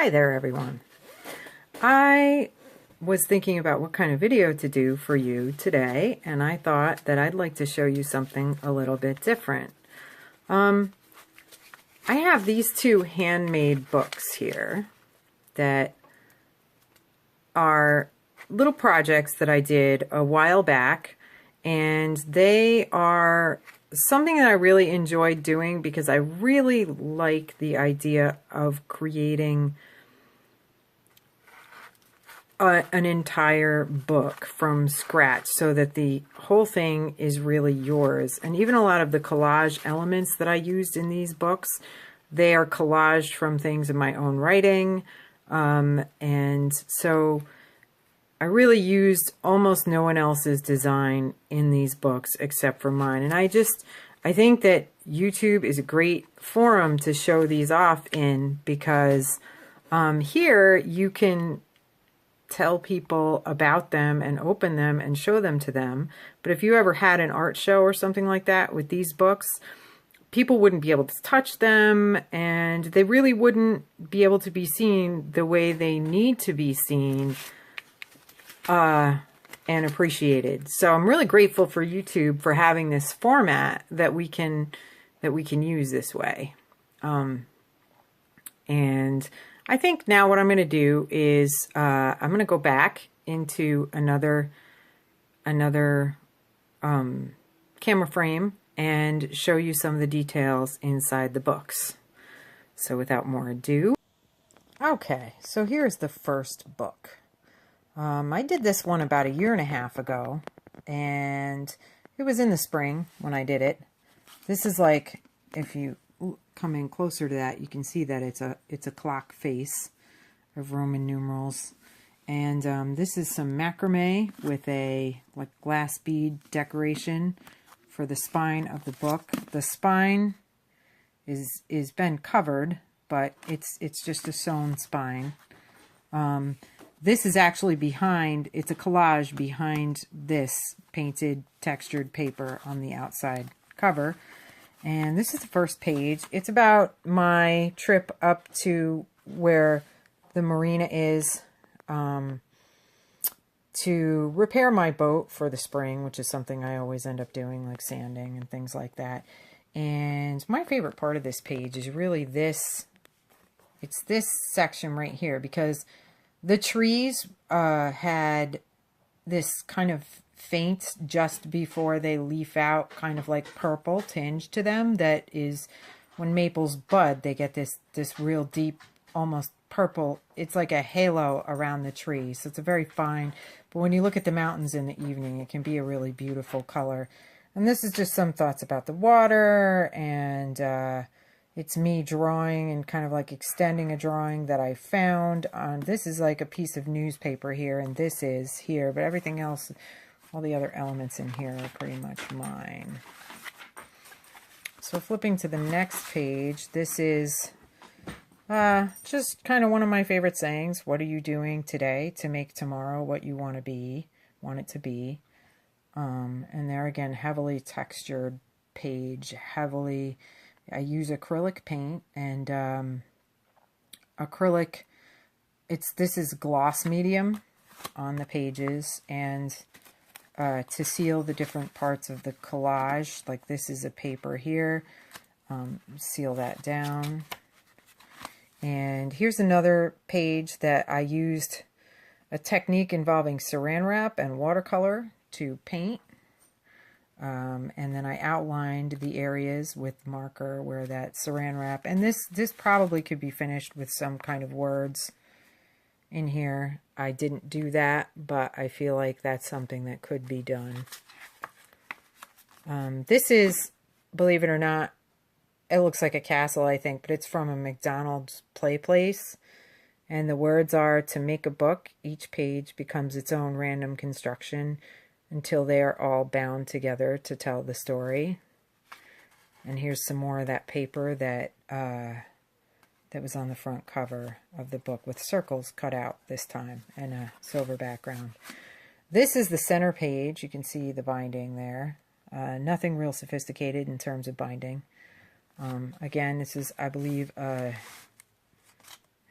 Hi there, everyone. I was thinking about what kind of video to do for you today, and I thought that I'd like to show you something a little bit different. I have these two handmade books here that are little projects that I did a while back, and they are something that I really enjoyed doing because I really like the idea of creating an entire book from scratch so that the whole thing is really yours. And even a lot of the collage elements that I used in these books, they are collaged from things in my own writing. And so I really used almost no one else's design in these books except for mine. And I think that YouTube is a great forum to show these off in because here you can tell people about them and open them and show them to them. But if you ever had an art show or something like that with these books, people wouldn't be able to touch them and they really wouldn't be able to be seen the way they need to be seen and appreciated. So I'm really grateful for YouTube for having this format that we can use this way. And I think now what I'm going to do is I'm going to go back into another camera frame and show you some of the details inside the books. So without more ado, okay, so here's the first book. I did this one about 1.5 years ago, and it was in the spring when I did it. This is like, if you come in closer to that, you can see that it's a clock face of Roman numerals. And this is some macrame with a like glass bead decoration for the spine of the book. The spine is been covered, but it's just a sewn spine. This is actually behind, it's a collage behind this painted textured paper on the outside cover. And this is the first page. It's about my trip up to where the marina is to repair my boat for the spring, which is something I always end up doing, like sanding and things like that. And my favorite part of this page is really this. It's this section right here, because the trees had this kind of faint just before they leaf out, kind of like purple tinge to them. That is, when maples bud, they get this real deep, almost purple. It's like a halo around the tree. So it's a very fine, but when you look at the mountains in the evening, it can be a really beautiful color. And this is just some thoughts about the water, and it's me drawing and kind of like extending a drawing that I found on, this is like a piece of newspaper here, and this is here, but everything else, all the other elements in here are pretty much mine. So flipping to the next page, this is just kind of one of my favorite sayings. What are you doing today to make tomorrow what you want it to be? And there again, heavily textured page, I use acrylic paint, and acrylic, this is gloss medium on the pages, and to seal the different parts of the collage, like this is a paper here, seal that down. And here's another page that I used a technique involving saran wrap and watercolor to paint. And then I outlined the areas with marker where that saran wrap, and this probably could be finished with some kind of words in here. I didn't do that, but I feel like that's something that could be done. This is, believe it or not, it looks like a castle, I think, but it's from a McDonald's play place. And the words are, to make a book, each page becomes its own random construction until they are all bound together to tell the story. And here's some more of that paper that was on the front cover of the book with circles cut out this time and a silver background. This is the center page. You can see the binding there. Nothing real sophisticated in terms of binding. Again, this is, I believe,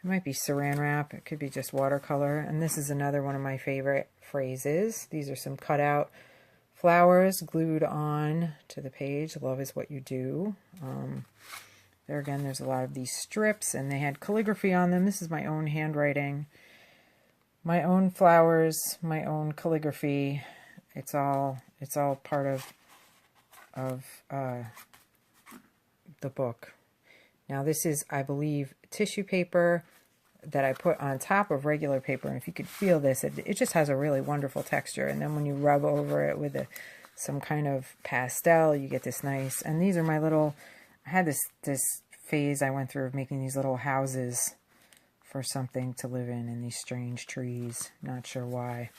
It might be saran wrap. It could be just watercolor. And this is another one of my favorite phrases. These are some cutout flowers glued on to the page. Love is what you do. There again, there's a lot of these strips, and they had calligraphy on them. This is my own handwriting, my own flowers, my own calligraphy. It's all part of the book. Now this is, I believe, tissue paper that I put on top of regular paper, and if you could feel this, it just has a really wonderful texture. And then when you rub over it with some kind of pastel, you get this nice. And these are my little. I had this phase I went through of making these little houses for something to live in these strange trees. Not sure why.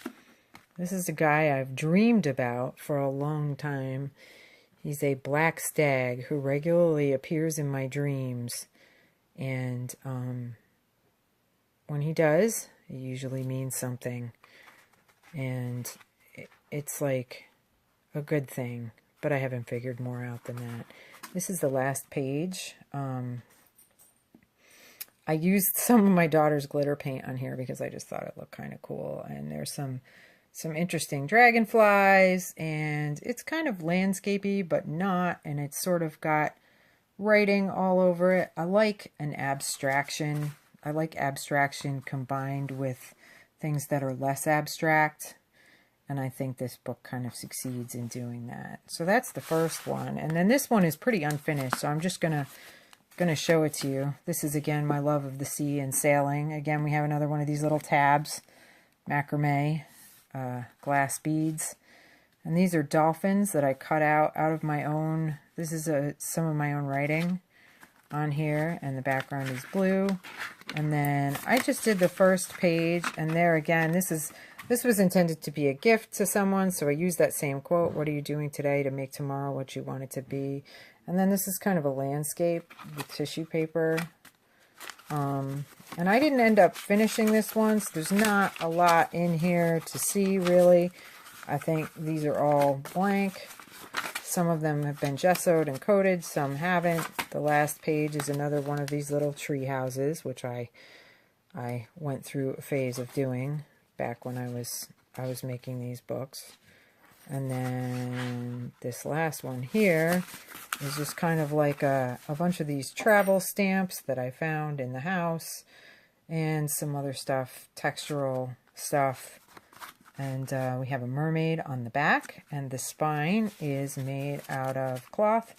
This is a guy I've dreamed about for a long time. He's a black stag who regularly appears in my dreams. And when he does, it usually means something. And it's like a good thing. But I haven't figured more out than that. This is the last page. I used some of my daughter's glitter paint on here because I just thought it looked kind of cool. And there's some interesting dragonflies, and it's kind of landscapey, but not. And it's sort of got writing all over it. I like an abstraction. I like abstraction combined with things that are less abstract. And I think this book kind of succeeds in doing that. So that's the first one. And then this one is pretty unfinished, so I'm just gonna show it to you. This is, again, my love of the sea and sailing. Again, we have another one of these little tabs, macrame, glass beads. And these are dolphins that I cut out of my own. This is some of my own writing on here, and the background is blue. And then I just did the first page, and there again, this was intended to be a gift to someone, so I used that same quote, what are you doing today to make tomorrow what you want it to be? And then this is kind of a landscape with tissue paper. And I didn't end up finishing this one, so there's not a lot in here to see, really. I think these are all blank. Some of them have been gessoed and coated, some haven't. The last page is another one of these little tree houses, which I went through a phase of doing back when I was making these books. And then this last one here is just kind of like a bunch of these travel stamps that I found in the house, and some other stuff, textural stuff. And we have a mermaid on the back, and the spine is made out of cloth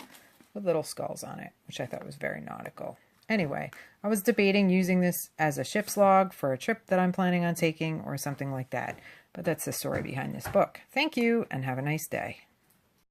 with little skulls on it, which I thought was very nautical. Anyway, I was debating using this as a ship's log for a trip that I'm planning on taking or something like that. But that's the story behind this book. Thank you, and have a nice day.